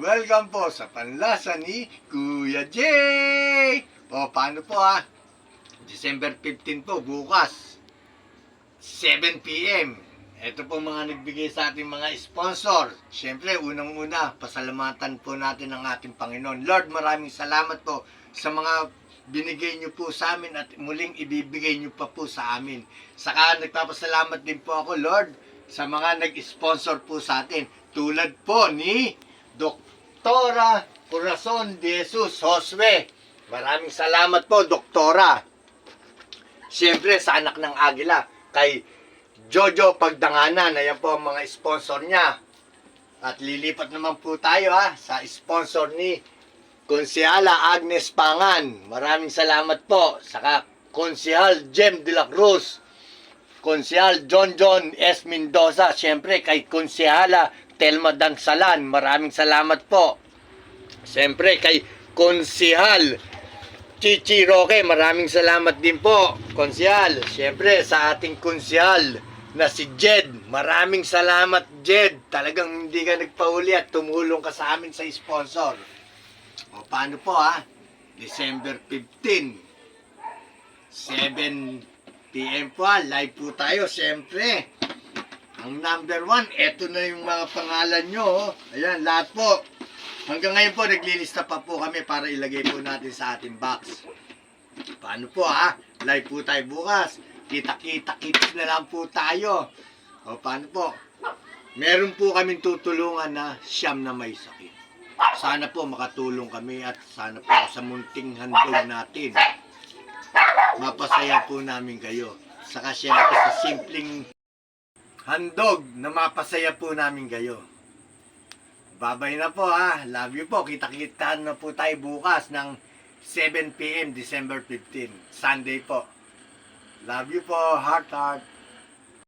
Welcome po sa Panlasa ni Kuya Jay! O, paano po December 15 po, bukas, 7 p.m. Ito po mga nagbigay sa ating mga sponsor. Siyempre, unang-una, pasalamatan po natin ang ating Panginoon. Lord, maraming salamat po sa mga binigay niyo po sa amin at muling ibibigay niyo pa po sa amin. Saka nagpapasalamat din po ako, Lord, sa mga nag-sponsor po sa atin. Tulad po ni Doktora Corazon de Jesus Josue. Maraming salamat po, Doktora. Siyempre, sa anak ng Agila, kay Jojo Pagdanganan. Ayan po ang mga sponsor niya. At lilipat naman po tayo sa sponsor ni Konsehala Agnes Pangan. Maraming salamat po. Saka Konsehal Jem de la Cruz. Konsehal John S. Mendoza. Siyempre, kay Konsehala Telma Dansalan. Maraming salamat po. Siyempre, kay Konsehal Chichi Roque, maraming salamat din po, Konsehal. Siyempre, sa ating konsehal na si Jed, maraming salamat, Jed. Talagang hindi ka nagpauli at tumulong ka sa amin sa sponsor. O, paano po December 15, 7 p.m. po live po tayo, siyempre. Ang number 1, eto na yung mga pangalan nyo. Ayan, lahat po. Hanggang ngayon po, naglilista pa po kami para ilagay po natin sa ating box. Paano po Live po tayo bukas. Kita-kita-kits na lang po tayo. O paano po? Meron po kaming tutulungan na siyam na may sakit. Sana po makatulong kami at sana po sa munting handog natin, mapasaya po namin kayo. Saka siyempre sa simpleng handog na mapasaya po namin kayo. Babay na po Love you po. Kita-kita na po tayo bukas ng 7 p.m. December 15. Sunday po. Love you po. Heart.